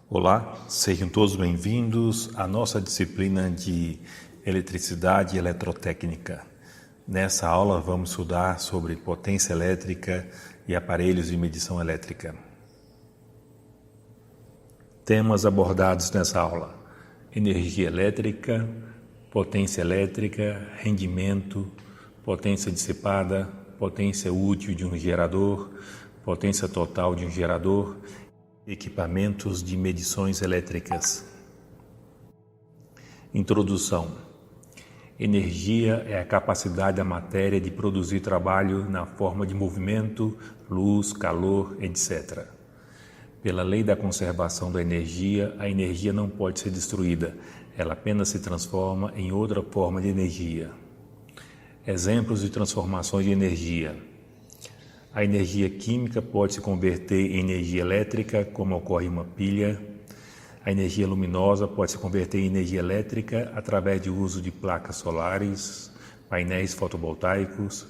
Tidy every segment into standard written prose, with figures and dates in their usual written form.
Olá, sejam todos bem-vindos à nossa disciplina de Eletricidade e Eletrotécnica. Nessa aula vamos estudar sobre potência elétrica e aparelhos de medição elétrica. Temas abordados nessa aula: energia elétrica, potência elétrica, rendimento, potência dissipada, potência útil de um gerador, potência total de um gerador, equipamentos de medições elétricas. Introdução. Energia é a capacidade da matéria de produzir trabalho na forma de movimento, luz, calor, etc. Pela lei da conservação da energia, a energia não pode ser destruída, ela apenas se transforma em outra forma de energia. Exemplos de transformações de energia. A energia química pode se converter em energia elétrica, como ocorre em uma pilha. A energia luminosa pode se converter em energia elétrica através do uso de placas solares, painéis fotovoltaicos.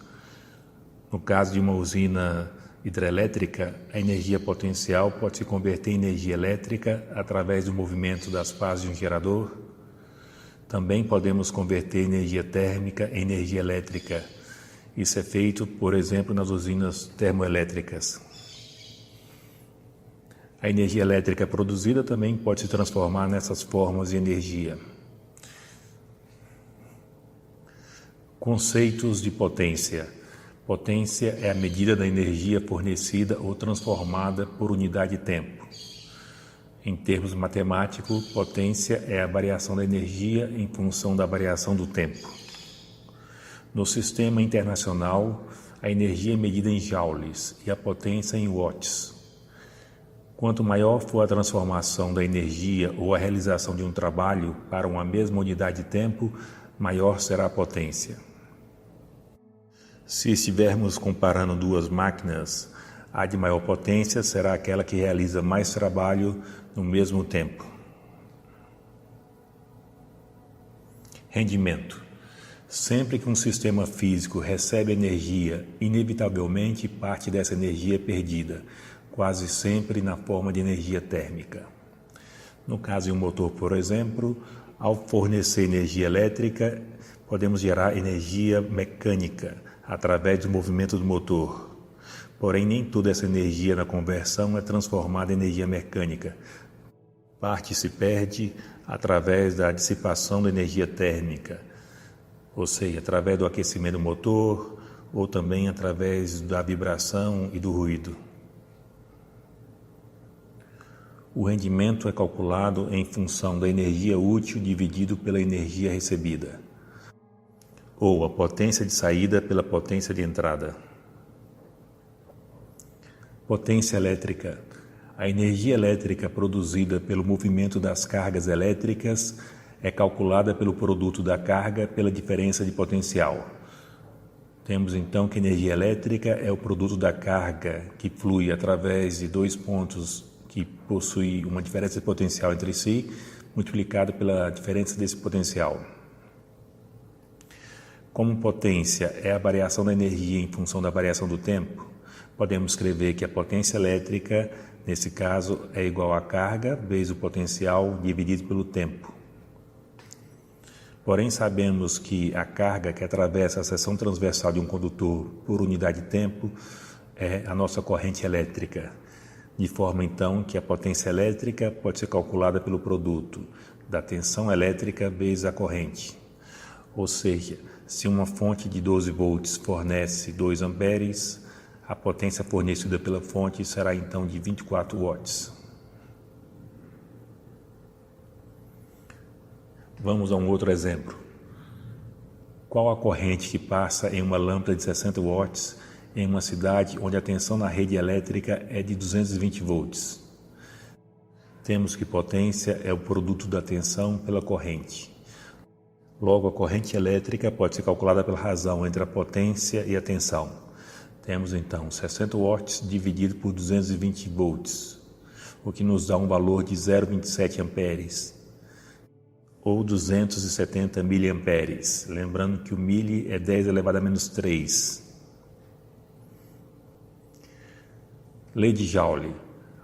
No caso de uma usina hidrelétrica, a energia potencial pode se converter em energia elétrica através do movimento das fases de um gerador. Também podemos converter energia térmica em energia elétrica. Isso é feito, por exemplo, nas usinas termoelétricas. A energia elétrica produzida também pode se transformar nessas formas de energia. Conceitos de potência. Potência é a medida da energia fornecida ou transformada por unidade de tempo. Em termos matemáticos, potência é a variação da energia em função da variação do tempo. No sistema internacional, a energia é medida em joules e a potência em watts. Quanto maior for a transformação da energia ou a realização de um trabalho para uma mesma unidade de tempo, maior será a potência. Se estivermos comparando duas máquinas, a de maior potência será aquela que realiza mais trabalho no mesmo tempo. Rendimento. Sempre que um sistema físico recebe energia, inevitavelmente parte dessa energia é perdida, quase sempre na forma de energia térmica. No caso de um motor, por exemplo, ao fornecer energia elétrica, podemos gerar energia mecânica através do movimento do motor. Porém, nem toda essa energia na conversão é transformada em energia mecânica. Parte se perde através da dissipação da energia térmica, ou seja, através do aquecimento do motor ou também através da vibração e do ruído. O rendimento é calculado em função da energia útil dividido pela energia recebida, ou a potência de saída pela potência de entrada. Potência elétrica. A energia elétrica produzida pelo movimento das cargas elétricas é calculada pelo produto da carga pela diferença de potencial. Temos então que a energia elétrica é o produto da carga que flui através de dois pontos que possuem uma diferença de potencial entre si, multiplicado pela diferença desse potencial. Como potência é a variação da energia em função da variação do tempo, podemos escrever que a potência elétrica, nesse caso, é igual à carga vezes o potencial dividido pelo tempo. Porém, sabemos que a carga que atravessa a seção transversal de um condutor por unidade de tempo é a nossa corrente elétrica, de forma então que a potência elétrica pode ser calculada pelo produto da tensão elétrica vezes a corrente. Ou seja, se uma fonte de 12 volts fornece 2 amperes, a potência fornecida pela fonte será então de 24 watts. Vamos a um outro exemplo. Qual a corrente que passa em uma lâmpada de 60 watts em uma cidade onde a tensão na rede elétrica é de 220 volts? Temos que potência é o produto da tensão pela corrente. Logo, a corrente elétrica pode ser calculada pela razão entre a potência e a tensão. Temos então 60 watts dividido por 220 volts, o que nos dá um valor de 0,27 amperes. Ou 270 miliamperes, lembrando que o mili é 10 elevado a menos 3. Lei de Joule.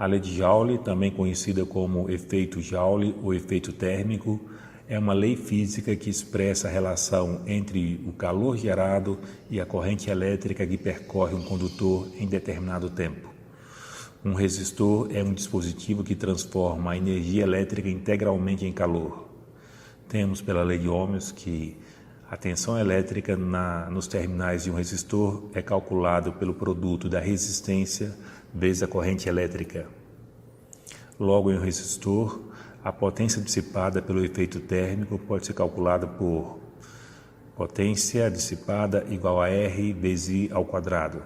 A lei de Joule, também conhecida como efeito Joule ou efeito térmico, é uma lei física que expressa a relação entre o calor gerado e a corrente elétrica que percorre um condutor em determinado tempo. Um resistor é um dispositivo que transforma a energia elétrica integralmente em calor. Temos pela lei de Ohms que a tensão elétrica nos terminais de um resistor é calculado pelo produto da resistência vezes a corrente elétrica. Logo, em um resistor, a potência dissipada pelo efeito térmico pode ser calculada por potência dissipada igual a R vezes I ao quadrado.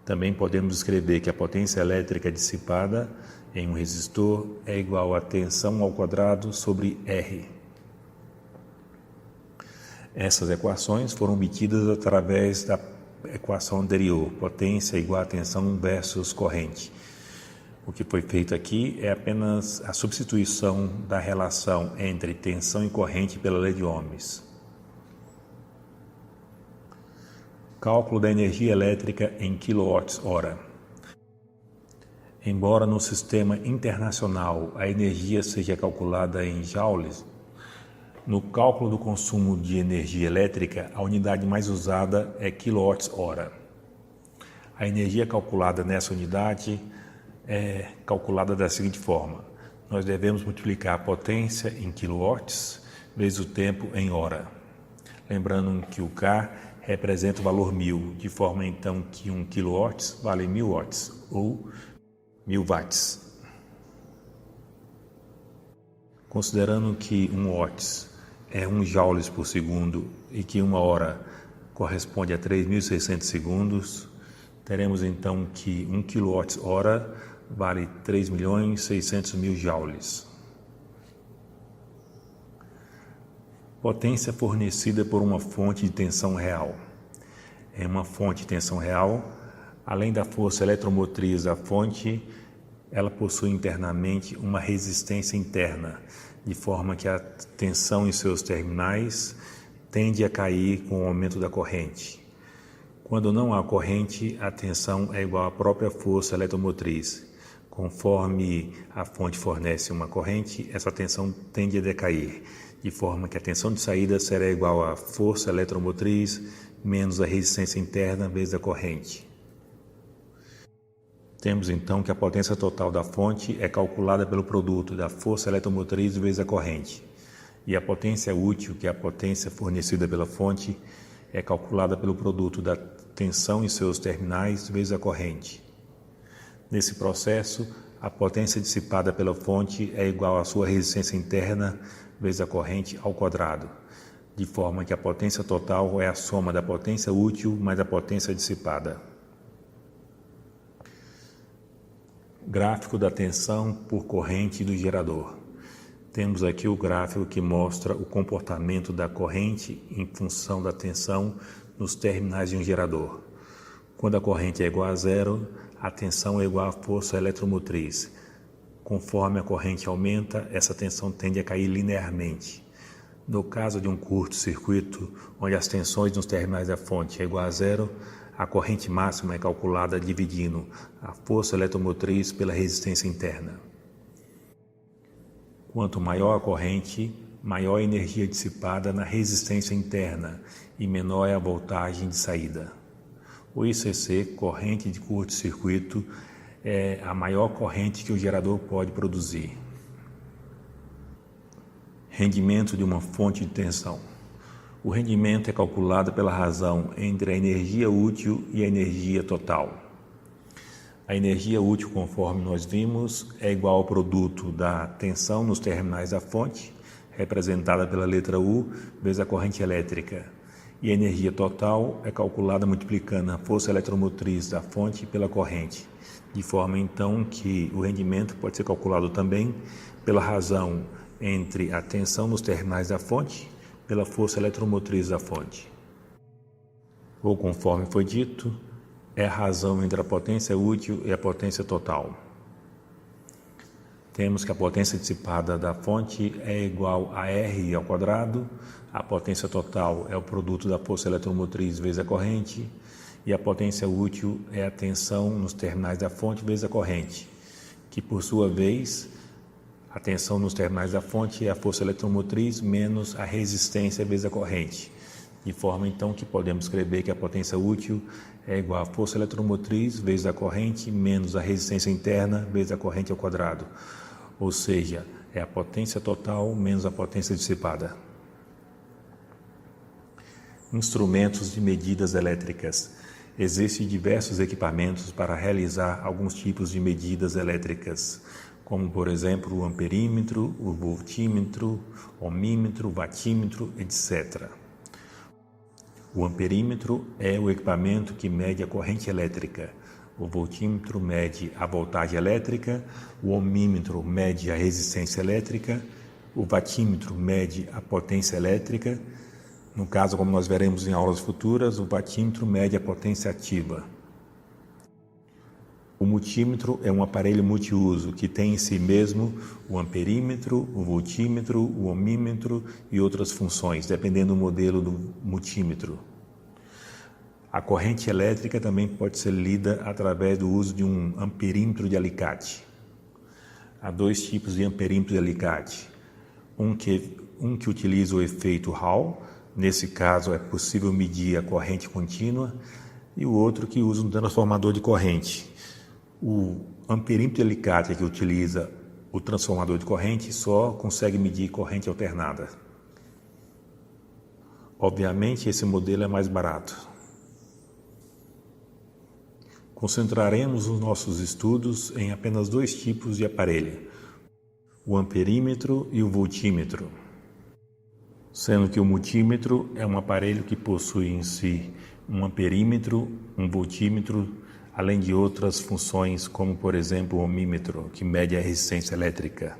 Também podemos escrever que a potência elétrica dissipada em um resistor é igual a tensão ao quadrado sobre R. Essas equações foram obtidas através da equação anterior, potência igual a tensão versus corrente. O que foi feito aqui é apenas a substituição da relação entre tensão e corrente pela lei de Ohms. Cálculo da energia elétrica em kWh. Embora no sistema internacional a energia seja calculada em joules, no cálculo do consumo de energia elétrica, a unidade mais usada é kWh. A energia calculada nessa unidade é calculada da seguinte forma: nós devemos multiplicar a potência em quilowatts vezes o tempo em hora. Lembrando que o K representa o valor 1000, de forma então que 1 kW vale 1000 watts ou 1000 watts. Considerando que 1 watts é 1 joules por segundo e que 1 hora corresponde a 3.600 segundos, teremos então que 1 kWh vale 3.600.000 joules. Potência fornecida por uma fonte de tensão real. Em uma fonte de tensão real, além da força eletromotriz da fonte, ela possui internamente uma resistência interna, de forma que a tensão em seus terminais tende a cair com o aumento da corrente. Quando não há corrente, a tensão é igual à própria força eletromotriz. Conforme a fonte fornece uma corrente, essa tensão tende a decair, de forma que a tensão de saída será igual à força eletromotriz menos a resistência interna vezes a corrente. Temos então que a potência total da fonte é calculada pelo produto da força eletromotriz vezes a corrente, e a potência útil, que é a potência fornecida pela fonte, é calculada pelo produto da tensão em seus terminais vezes a corrente. Nesse processo, a potência dissipada pela fonte é igual à sua resistência interna vezes a corrente ao quadrado, de forma que a potência total é a soma da potência útil mais a potência dissipada. Gráfico da tensão por corrente do gerador. Temos aqui o gráfico que mostra o comportamento da corrente em função da tensão nos terminais de um gerador. Quando a corrente é igual a zero, a tensão é igual à força eletromotriz. Conforme a corrente aumenta, essa tensão tende a cair linearmente. No caso de um curto-circuito, onde as tensões nos terminais da fonte é igual a zero, a corrente máxima é calculada dividindo a força eletromotriz pela resistência interna. Quanto maior a corrente, maior a energia dissipada na resistência interna e menor é a voltagem de saída. O ICC, corrente de curto-circuito, é a maior corrente que o gerador pode produzir. Rendimento de uma fonte de tensão. O rendimento é calculado pela razão entre a energia útil e a energia total. A energia útil, conforme nós vimos, é igual ao produto da tensão nos terminais da fonte, representada pela letra U, vezes a corrente elétrica. E a energia total é calculada multiplicando a força eletromotriz da fonte pela corrente, de forma então que o rendimento pode ser calculado também pela razão entre a tensão nos terminais da fonte pela força eletromotriz da fonte. Ou, conforme foi dito, é a razão entre a potência útil e a potência total. Temos que a potência dissipada da fonte é igual a R ao quadrado, a potência total é o produto da força eletromotriz vezes a corrente, e a potência útil é a tensão nos terminais da fonte vezes a corrente, que por sua vez, a tensão nos terminais da fonte é a força eletromotriz menos a resistência vezes a corrente, de forma então que podemos escrever que a potência útil é igual a força eletromotriz vezes a corrente menos a resistência interna vezes a corrente ao quadrado, ou seja, é a potência total menos a potência dissipada. Instrumentos de medidas elétricas. Existem diversos equipamentos para realizar alguns tipos de medidas elétricas, como por exemplo o amperímetro, o voltímetro, ohmímetro, watímetro, etc. O amperímetro é o equipamento que mede a corrente elétrica. O voltímetro mede a voltagem elétrica, o ohmímetro mede a resistência elétrica, o watímetro mede a potência elétrica. No caso, como nós veremos em aulas futuras, o watímetro mede a potência ativa. O multímetro é um aparelho multiuso que tem em si mesmo o amperímetro, o voltímetro, o ohmímetro e outras funções, dependendo do modelo do multímetro. A corrente elétrica também pode ser lida através do uso de um amperímetro de alicate. Há dois tipos de amperímetro de alicate. Um que utiliza o efeito Hall, nesse caso é possível medir a corrente contínua, e o outro que usa um transformador de corrente. O amperímetro de alicate que utiliza o transformador de corrente só consegue medir corrente alternada. Obviamente, esse modelo é mais barato. Concentraremos os nossos estudos em apenas dois tipos de aparelho, o amperímetro e o voltímetro, sendo que o multímetro é um aparelho que possui em si um amperímetro, um voltímetro, além de outras funções, como por exemplo o ohmímetro, que mede a resistência elétrica.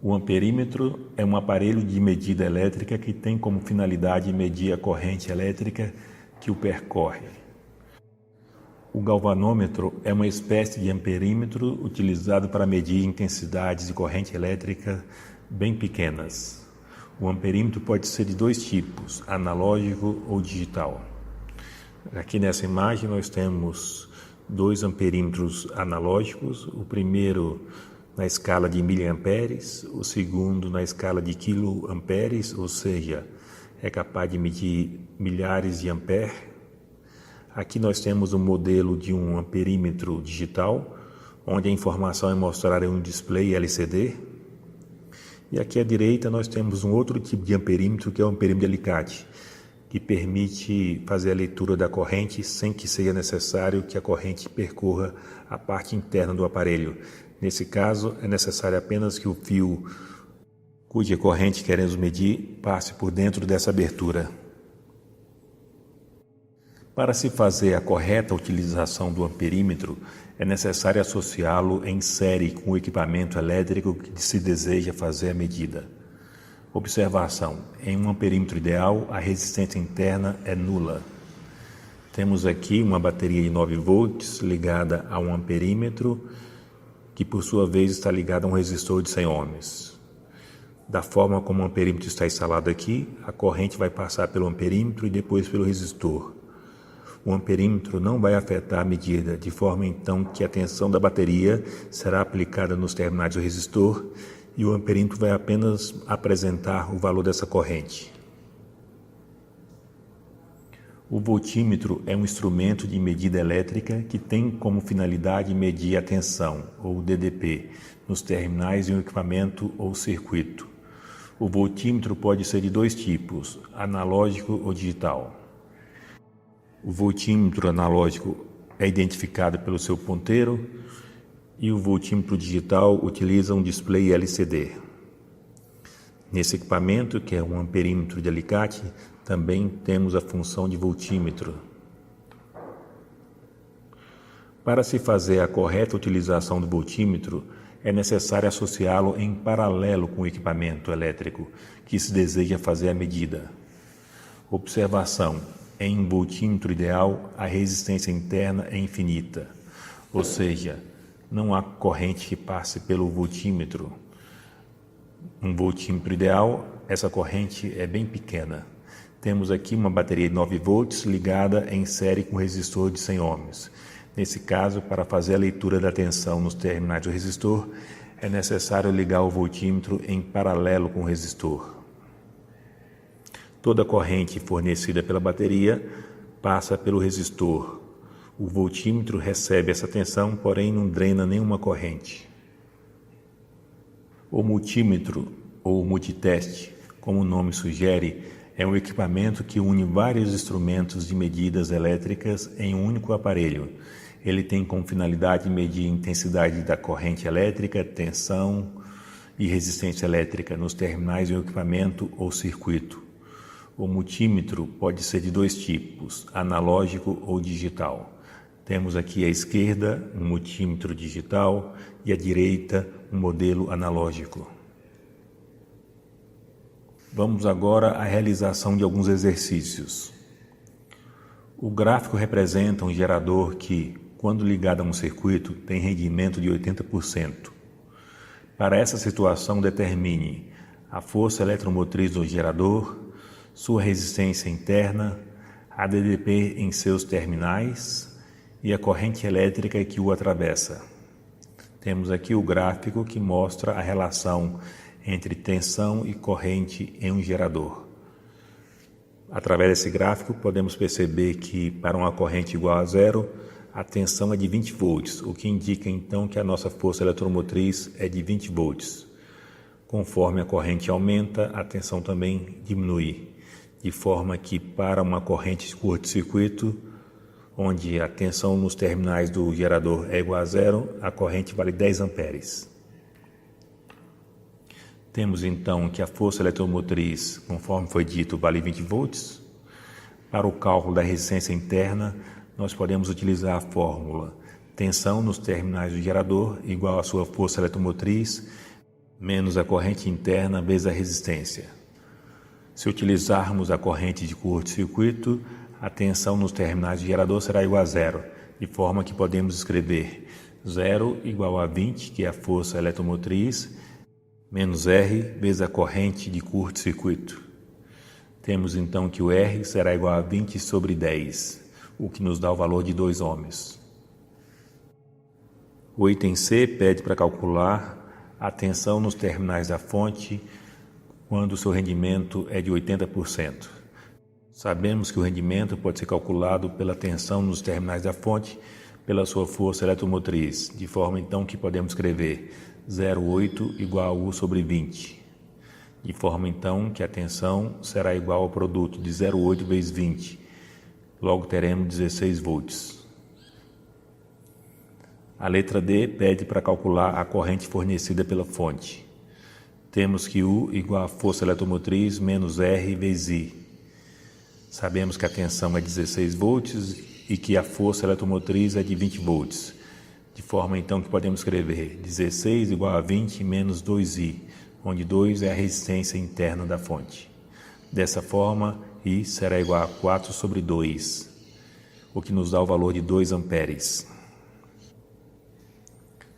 O amperímetro é um aparelho de medida elétrica que tem como finalidade medir a corrente elétrica que o percorre. O galvanômetro é uma espécie de amperímetro utilizado para medir intensidades de corrente elétrica bem pequenas. O amperímetro pode ser de dois tipos, analógico ou digital. Aqui nessa imagem nós temos dois amperímetros analógicos, o primeiro na escala de miliamperes, o segundo na escala de quiloamperes, ou seja, é capaz de medir milhares de amperes. Aqui nós temos um modelo de um amperímetro digital, onde a informação é mostrada em um display LCD. E aqui à direita nós temos um outro tipo de amperímetro, que é o amperímetro de alicate, que permite fazer a leitura da corrente sem que seja necessário que a corrente percorra a parte interna do aparelho. Nesse caso, é necessário apenas que o fio cuja corrente queremos medir passe por dentro dessa abertura. Para se fazer a correta utilização do amperímetro, é necessário associá-lo em série com o equipamento elétrico que se deseja fazer a medida. Observação: em um amperímetro ideal, a resistência interna é nula. Temos aqui uma bateria de 9 volts ligada a um amperímetro, que por sua vez está ligada a um resistor de 100 ohms. Da forma como o amperímetro está instalado aqui, a corrente vai passar pelo amperímetro e depois pelo resistor. O amperímetro não vai afetar a medida, de forma então que a tensão da bateria será aplicada nos terminais do resistor e o amperímetro vai apenas apresentar o valor dessa corrente. O voltímetro é um instrumento de medida elétrica que tem como finalidade medir a tensão, ou DDP, nos terminais de um equipamento ou circuito. O voltímetro pode ser de dois tipos, analógico ou digital. O voltímetro analógico é identificado pelo seu ponteiro e o voltímetro digital utiliza um display LCD. Nesse equipamento, que é um amperímetro de alicate, também temos a função de voltímetro. Para se fazer a correta utilização do voltímetro, é necessário associá-lo em paralelo com o equipamento elétrico que se deseja fazer a medida. Observação: em um voltímetro ideal, a resistência interna é infinita, ou seja, não há corrente que passe pelo voltímetro. Um voltímetro ideal, essa corrente é bem pequena. Temos aqui uma bateria de 9 volts ligada em série com resistor de 100 ohms. Nesse caso, para fazer a leitura da tensão nos terminais do resistor, é necessário ligar o voltímetro em paralelo com o resistor. Toda a corrente fornecida pela bateria passa pelo resistor. O voltímetro recebe essa tensão, porém não drena nenhuma corrente. O multímetro, ou multiteste, como o nome sugere, é um equipamento que une vários instrumentos de medidas elétricas em um único aparelho. Ele tem como finalidade medir a intensidade da corrente elétrica, tensão e resistência elétrica nos terminais de um equipamento ou circuito. O multímetro pode ser de dois tipos, analógico ou digital. Temos aqui à esquerda um multímetro digital e à direita um modelo analógico. Vamos agora à realização de alguns exercícios. O gráfico representa um gerador que, quando ligado a um circuito, tem rendimento de 80%. Para essa situação, determine a força eletromotriz do gerador, sua resistência interna, a DDP em seus terminais e a corrente elétrica que o atravessa. Temos aqui o gráfico que mostra a relação entre tensão e corrente em um gerador. Através desse gráfico, podemos perceber que para uma corrente igual a zero, a tensão é de 20 volts, o que indica então que a nossa força eletromotriz é de 20 volts. Conforme a corrente aumenta, a tensão também diminui, de forma que para uma corrente de curto-circuito, onde a tensão nos terminais do gerador é igual a zero, a corrente vale 10 amperes. Temos então que a força eletromotriz, conforme foi dito, vale 20 volts. Para o cálculo da resistência interna, nós podemos utilizar a fórmula tensão nos terminais do gerador igual à sua força eletromotriz menos a corrente interna vezes a resistência. Se utilizarmos a corrente de curto-circuito, a tensão nos terminais do gerador será igual a zero, de forma que podemos escrever 0 igual a 20, que é a força eletromotriz, menos R vezes a corrente de curto-circuito. Temos então que o R será igual a 20 sobre 10, o que nos dá o valor de 2 ohms. O item C pede para calcular a tensão nos terminais da fonte quando o seu rendimento é de 80%. Sabemos que o rendimento pode ser calculado pela tensão nos terminais da fonte pela sua força eletromotriz, de forma então que podemos escrever 0,8 igual a U sobre 20, de forma então que a tensão será igual ao produto de 0,8 vezes 20, logo teremos 16 volts. A letra D pede para calcular a corrente fornecida pela fonte. Temos que U igual a força eletromotriz menos R vezes I. Sabemos que a tensão é 16 volts e que a força eletromotriz é de 20 volts. De forma então que podemos escrever 16 igual a 20 menos 2I, onde 2 é a resistência interna da fonte. Dessa forma, I será igual a 4 sobre 2, o que nos dá o valor de 2 amperes.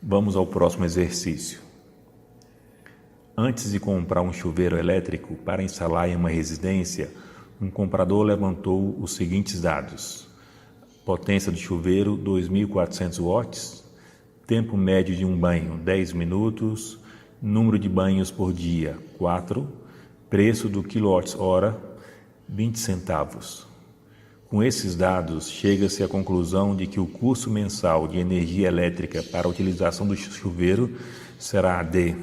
Vamos ao próximo exercício. Antes de comprar um chuveiro elétrico para instalar em uma residência, um comprador levantou os seguintes dados: potência do chuveiro 2.400 watts, tempo médio de um banho 10 minutos, número de banhos por dia 4, preço do quilowatt-hora 20 centavos. Com esses dados, chega-se à conclusão de que o custo mensal de energia elétrica para a utilização do chuveiro será D.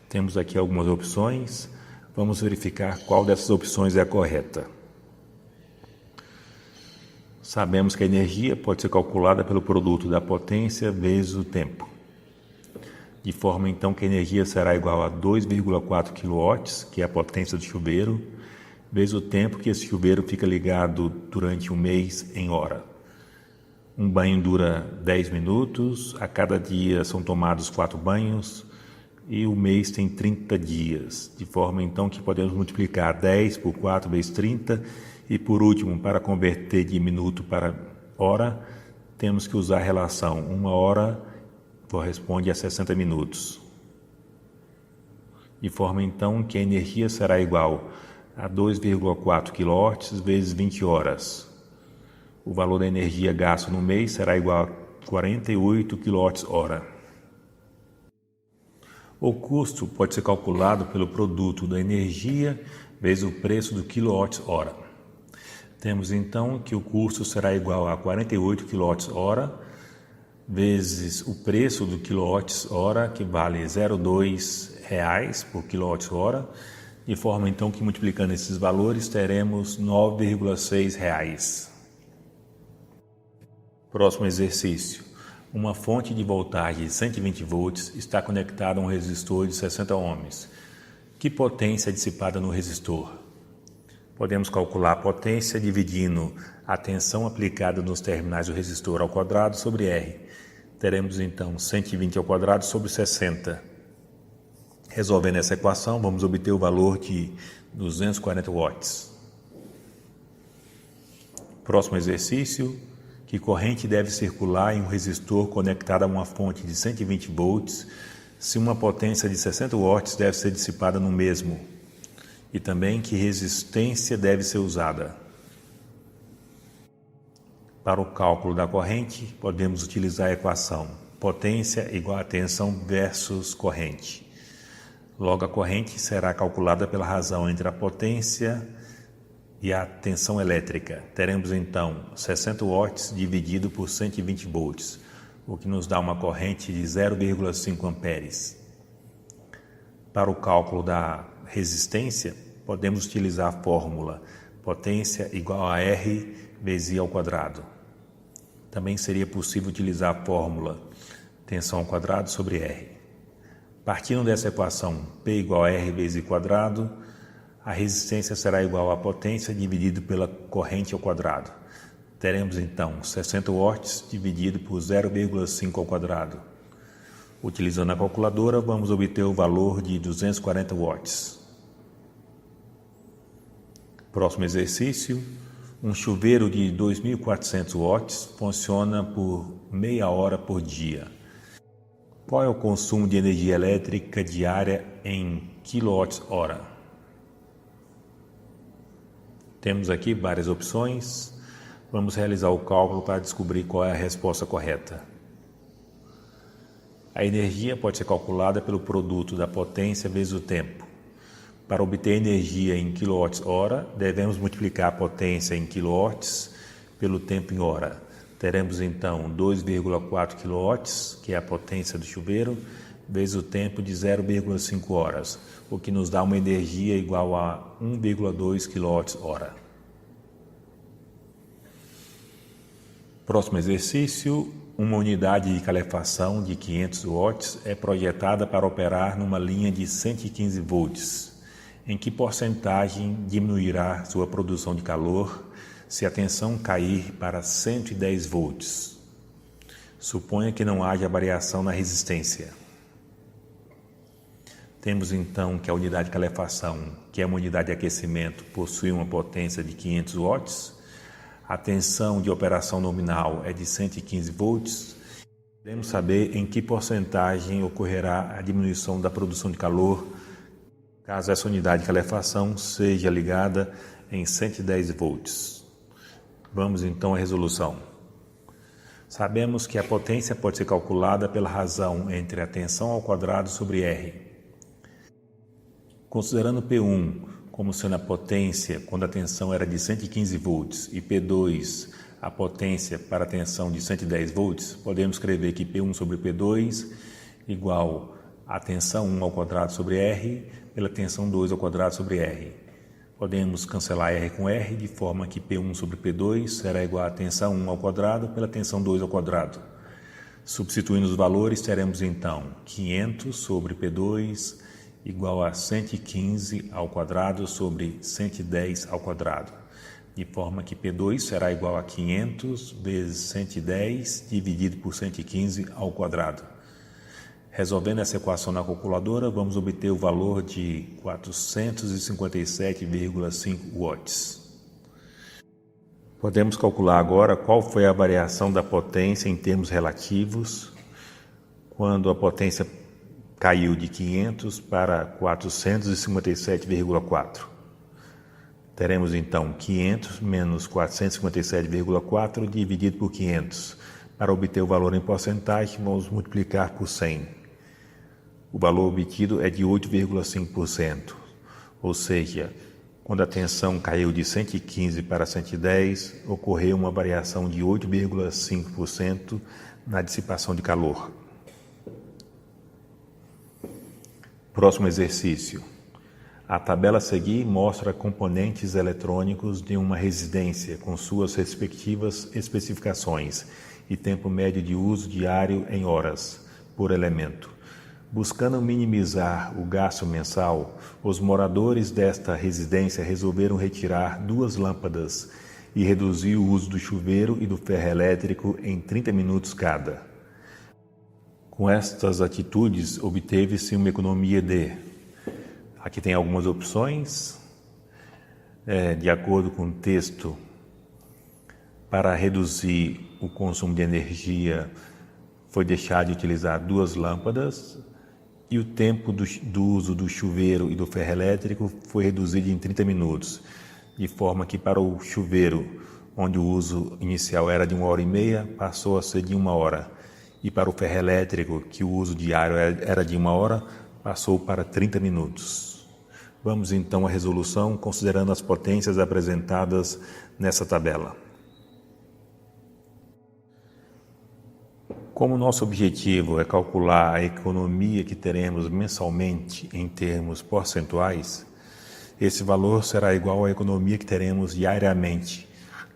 Temos aqui algumas opções. Vamos verificar qual dessas opções é a correta. Sabemos que a energia pode ser calculada pelo produto da potência vezes o tempo. De forma então que a energia será igual a 2,4 kW, que é a potência do chuveiro, vezes o tempo que esse chuveiro fica ligado durante um mês em hora. Um banho dura 10 minutos, a cada dia são tomados 4 banhos e o mês tem 30 dias, de forma então que podemos multiplicar 10 por 4 vezes 30 e por último, para converter de minuto para hora, temos que usar a relação 1 hora corresponde a 60 minutos. De forma então que a energia será igual a 2,4 kW vezes 20 horas. O valor da energia gasta no mês será igual a 48 kWh. O custo pode ser calculado pelo produto da energia vezes o preço do kWh. Temos então que o custo será igual a 48 kWh vezes o preço do kWh, que vale R$ 0,2 por kWh, de forma então que multiplicando esses valores teremos R$ 9,6. Próximo exercício. Uma fonte de voltagem de 120 volts está conectada a um resistor de 60 ohms. Que potência é dissipada no resistor? Podemos calcular a potência dividindo a tensão aplicada nos terminais do resistor ao quadrado sobre R. Teremos então 120 ao quadrado sobre 60. Resolvendo essa equação, vamos obter o valor de 240 watts. Próximo exercício. Que corrente deve circular em um resistor conectado a uma fonte de 120 volts se uma potência de 60 watts deve ser dissipada no mesmo? E também que resistência deve ser usada? Para o cálculo da corrente, podemos utilizar a equação potência igual a tensão versus corrente. Logo, a corrente será calculada pela razão entre a potência e a tensão elétrica. Teremos então 60 watts dividido por 120 volts, o que nos dá uma corrente de 0,5 amperes. Para o cálculo da resistência, podemos utilizar a fórmula potência igual a R vezes I ao quadrado. Também seria possível utilizar a fórmula tensão ao quadrado sobre R. Partindo dessa equação P igual a R vezes I quadrado, a resistência será igual à potência dividido pela corrente ao quadrado. Teremos então 60 watts dividido por 0,5 ao quadrado. Utilizando a calculadora, vamos obter o valor de 240 watts. Próximo exercício. Um chuveiro de 2.400 watts funciona por meia hora por dia. Qual é o consumo de energia elétrica diária em kWh? Temos aqui várias opções. Vamos realizar o cálculo para descobrir qual é a resposta correta. A energia pode ser calculada pelo produto da potência vezes o tempo. Para obter energia em kWh, devemos multiplicar a potência em kW pelo tempo em hora. Teremos então 2,4 kW, que é a potência do chuveiro, vezes o tempo de 0,5 horas, o que nos dá uma energia igual a 1,2 kWh. Próximo exercício. Uma unidade de calefação de 500 watts é projetada para operar numa linha de 115 volts. Em que porcentagem diminuirá sua produção de calor se a tensão cair para 110 volts? Suponha que não haja variação na resistência. Temos então que a unidade de calefação, que é uma unidade de aquecimento, possui uma potência de 500 watts. A tensão de operação nominal é de 115 volts. Queremos saber em que porcentagem ocorrerá a diminuição da produção de calor caso essa unidade de calefação seja ligada em 110 volts. Vamos então à resolução. Sabemos que a potência pode ser calculada pela razão entre a tensão ao quadrado sobre R. Considerando P1 como sendo a potência quando a tensão era de 115 volts e P2 a potência para a tensão de 110 volts, podemos escrever que P1 sobre P2 igual a tensão 1 ao quadrado sobre R pela tensão 2 ao quadrado sobre R. Podemos cancelar R com R de forma que P1 sobre P2 será igual a tensão 1 ao quadrado pela tensão 2 ao quadrado. Substituindo os valores, teremos então 500 sobre P2 igual a 115 ao quadrado sobre 110 ao quadrado, de forma que P2 será igual a 500 vezes 110 dividido por 115 ao quadrado. Resolvendo essa equação na calculadora, vamos obter o valor de 457,5 watts. Podemos calcular agora qual foi a variação da potência em termos relativos quando a potência caiu de 500 para 457,4. Teremos então 500 menos 457,4 dividido por 500. Para obter o valor em porcentagem, vamos multiplicar por 100. O valor obtido é de 8,5%, ou seja, quando a tensão caiu de 115 para 110, ocorreu uma variação de 8,5% na dissipação de calor. Próximo exercício. A tabela a seguir mostra componentes eletrônicos de uma residência com suas respectivas especificações e tempo médio de uso diário em horas por elemento. Buscando minimizar o gasto mensal, os moradores desta residência resolveram retirar 2 lâmpadas e reduzir o uso do chuveiro e do ferro elétrico em 30 minutos cada. Com estas atitudes, obteve-se uma economia de... Aqui tem algumas opções, de acordo com o texto, para reduzir o consumo de energia, foi deixado de utilizar 2 lâmpadas e o tempo do uso do chuveiro e do ferro elétrico foi reduzido em 30 minutos, de forma que para o chuveiro, onde o uso inicial era de 1h30, passou a ser de 1 hora, e para o ferro elétrico, que o uso diário era de 1 hora, passou para 30 minutos. Vamos então à resolução, considerando as potências apresentadas nessa tabela. Como nosso objetivo é calcular a economia que teremos mensalmente em termos percentuais, esse valor será igual à economia que teremos diariamente.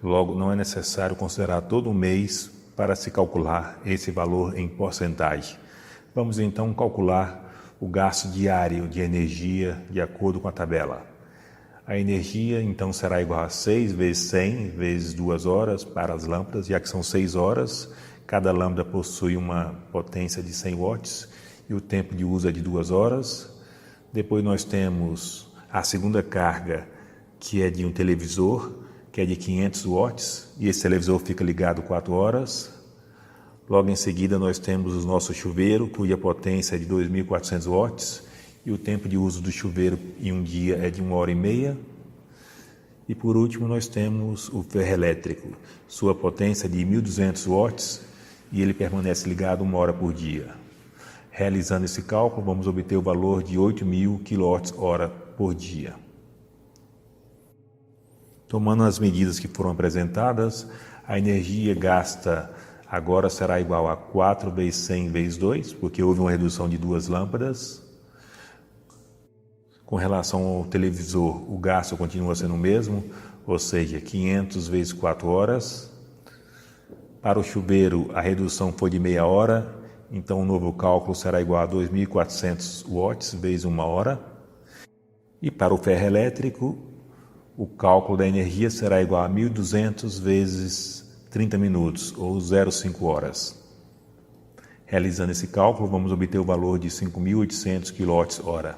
Logo, não é necessário considerar todo o mês para se calcular esse valor em porcentagem. Vamos então calcular o gasto diário de energia de acordo com a tabela. A energia então será igual a 6 vezes 100 vezes 2 horas para as lâmpadas, já que são 6 horas. Cada lâmpada possui uma potência de 100 watts e o tempo de uso é de 2 horas. Depois nós temos a segunda carga, que é de um televisor, que é de 500 watts, e esse televisor fica ligado 4 horas. Logo em seguida nós temos o nosso chuveiro, cuja potência é de 2.400 watts, e o tempo de uso do chuveiro em um dia é de 1h30. E por último nós temos o ferro elétrico, sua potência é de 1.200 watts, e ele permanece ligado 1 hora por dia. Realizando esse cálculo, vamos obter o valor de 8.000 kWh por dia. Tomando as medidas que foram apresentadas, a energia gasta agora será igual a 4 vezes 100 vezes 2, porque houve uma redução de 2 lâmpadas. Com relação ao televisor, o gasto continua sendo o mesmo, ou seja, 500 vezes 4 horas. Para o chuveiro, a redução foi de meia hora, então o novo cálculo será igual a 2.400 watts vezes 1 hora. E para o ferro elétrico, o cálculo da energia será igual a 1.200 vezes 30 minutos, ou 0,5 horas. Realizando esse cálculo, vamos obter o valor de 5.800 kWh.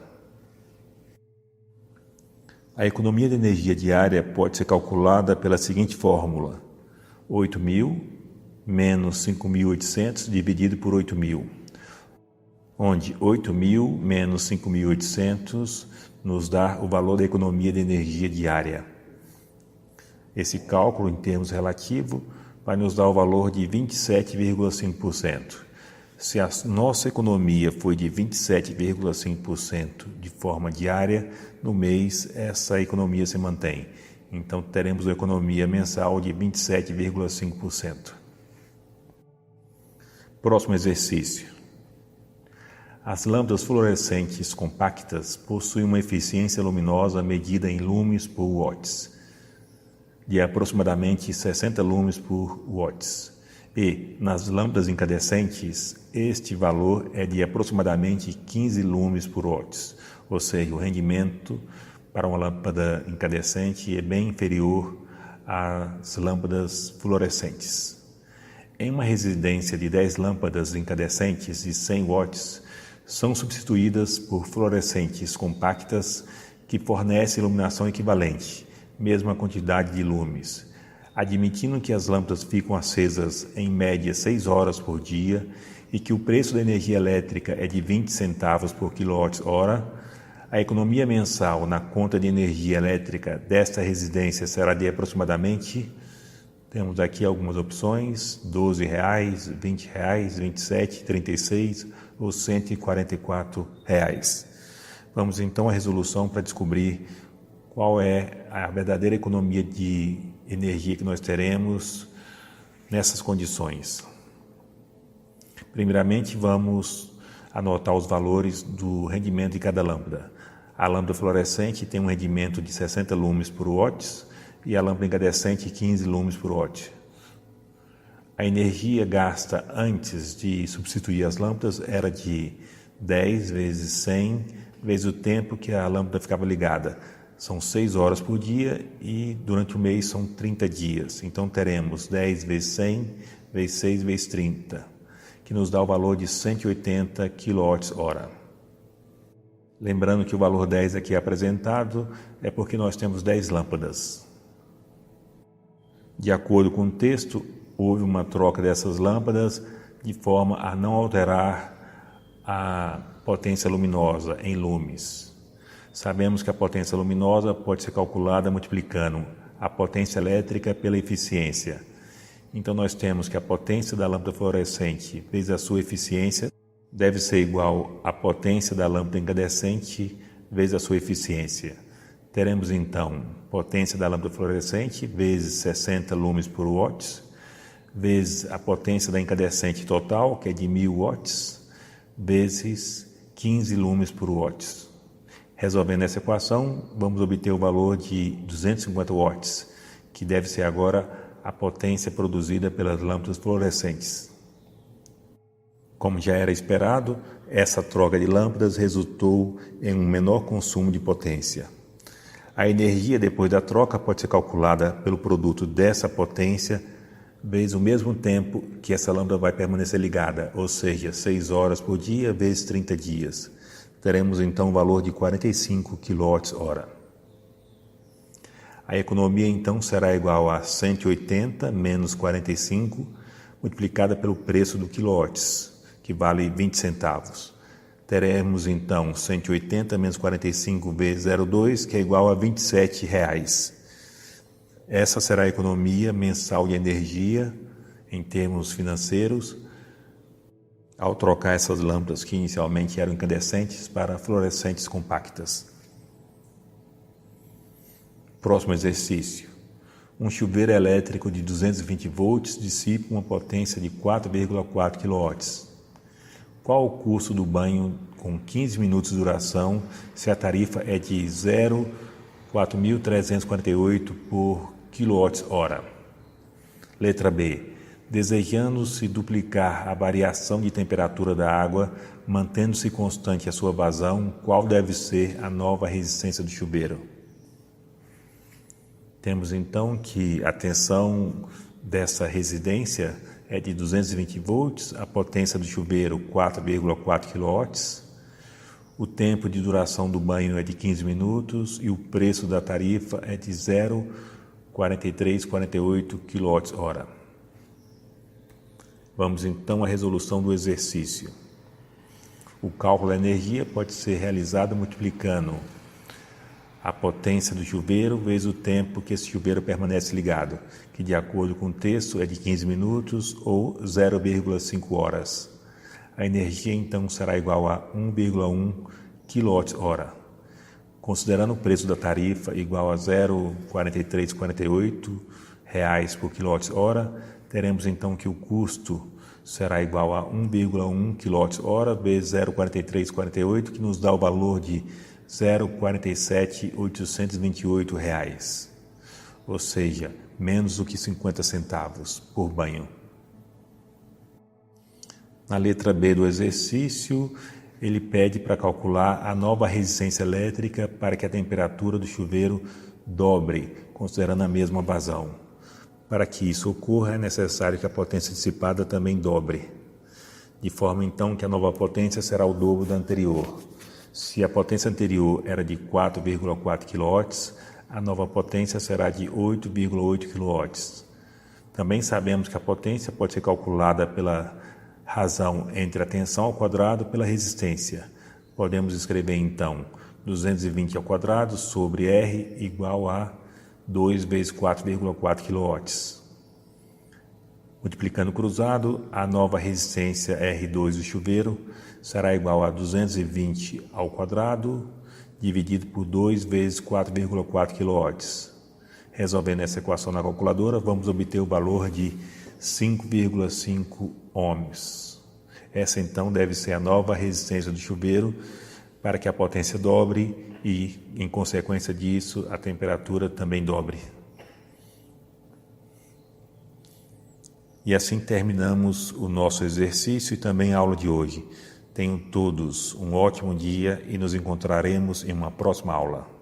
A economia de energia diária pode ser calculada pela seguinte fórmula: 8.000 menos 5.800 dividido por 8.000, onde 8.000 menos 5.800 nos dá o valor da economia de energia diária. Esse cálculo, em termos relativos, vai nos dar o valor de 27,5%. Se a nossa economia foi de 27,5% de forma diária, no mês essa economia se mantém. Então teremos uma economia mensal de 27,5%. Próximo exercício. As lâmpadas fluorescentes compactas possuem uma eficiência luminosa medida em lumes por watts, de aproximadamente 60 lumes por watts. E, nas lâmpadas incandescentes, este valor é de aproximadamente 15 lumes por watts, ou seja, o rendimento para uma lâmpada incandescente é bem inferior às lâmpadas fluorescentes. Em uma residência de 10 lâmpadas incandescentes de 100 watts, são substituídas por fluorescentes compactas que fornecem iluminação equivalente, mesma quantidade de lumes, admitindo que as lâmpadas ficam acesas em média 6 horas por dia e que o preço da energia elétrica é de 20 centavos por kWh. A economia mensal na conta de energia elétrica desta residência será de aproximadamente, temos aqui algumas opções, R$ 12, R$ 20, R$ 27, R$ 36 ou R$ 144. Vamos então à resolução para descobrir qual é a verdadeira economia de energia que nós teremos nessas condições. Primeiramente, vamos anotar os valores do rendimento de cada lâmpada. A lâmpada fluorescente tem um rendimento de 60 lumes por watt e a lâmpada incandescente 15 lumes por watt. A energia gasta antes de substituir as lâmpadas era de 10 vezes 100 vezes o tempo que a lâmpada ficava ligada. São 6 horas por dia e durante o mês são 30 dias. Então teremos 10 vezes 100 vezes 6 vezes 30, que nos dá o valor de 180 kWh. Lembrando que o valor 10 aqui apresentado é porque nós temos 10 lâmpadas. De acordo com o texto, houve uma troca dessas lâmpadas de forma a não alterar a potência luminosa em lumes. Sabemos que a potência luminosa pode ser calculada multiplicando a potência elétrica pela eficiência. Então nós temos que a potência da lâmpada fluorescente vezes a sua eficiência deve ser igual à potência da lâmpada incandescente vezes a sua eficiência. Teremos então potência da lâmpada fluorescente vezes 60 lumes por watt, vezes a potência da incandescente total, que é de 1000 watts, vezes 15 lumes por watt. Resolvendo essa equação, vamos obter o valor de 250 watts, que deve ser agora a potência produzida pelas lâmpadas fluorescentes. Como já era esperado, essa troca de lâmpadas resultou em um menor consumo de potência. A energia depois da troca pode ser calculada pelo produto dessa potência vezes o mesmo tempo que essa lâmpada vai permanecer ligada, ou seja, 6 horas por dia vezes 30 dias. Teremos então o valor de 45 kWh. A economia então será igual a 180 menos 45 multiplicada pelo preço do quilowatts, que vale 20 centavos. Teremos então 180 menos 45 vezes 0,2, que é igual a R$ 27. Essa será a economia mensal de energia em termos financeiros, ao trocar essas lâmpadas que inicialmente eram incandescentes para fluorescentes compactas. Próximo exercício. Um chuveiro elétrico de 220 volts dissipa uma potência de 4,4 kW. Qual o custo do banho com 15 minutos de duração se a tarifa é de 0,4.348 por kWh? Letra B. Desejando-se duplicar a variação de temperatura da água, mantendo-se constante a sua vazão, qual deve ser a nova resistência do chuveiro? Temos então que a tensão dessa residência é de 220 volts, a potência do chuveiro 4,4 kW, o tempo de duração do banho é de 15 minutos e o preço da tarifa é de 0,4348 kWh. Vamos então à resolução do exercício. O cálculo da energia pode ser realizado multiplicando a potência do chuveiro vezes o tempo que esse chuveiro permanece ligado, que de acordo com o texto é de 15 minutos ou 0,5 horas. A energia então será igual a 1,1 kWh. Considerando o preço da tarifa igual a 0,4348 reais por kWh, teremos então que o custo será igual a 1,1 kWh vezes 0,4348, que nos dá o valor de 0,47.828 reais, ou seja, menos do que 50 centavos por banho. Na letra B do exercício, ele pede para calcular a nova resistência elétrica para que a temperatura do chuveiro dobre, considerando a mesma vazão. Para que isso ocorra, é necessário que a potência dissipada também dobre, de forma então que a nova potência será o dobro da anterior. Se a potência anterior era de 4,4 kW, a nova potência será de 8,8 kW. Também sabemos que a potência pode ser calculada pela razão entre a tensão ao quadrado pela resistência. Podemos escrever então 220 ao quadrado sobre R igual a 2 vezes 4,4 kW. Multiplicando cruzado, a nova resistência R2 do chuveiro será igual a 220 ao quadrado dividido por 2 vezes 4,4 kW. Resolvendo essa equação na calculadora, vamos obter o valor de 5,5 ohms. Essa então deve ser a nova resistência do chuveiro para que a potência dobre e, em consequência disso, a temperatura também dobre. E assim terminamos o nosso exercício e também a aula de hoje. Tenham todos um ótimo dia e nos encontraremos em uma próxima aula.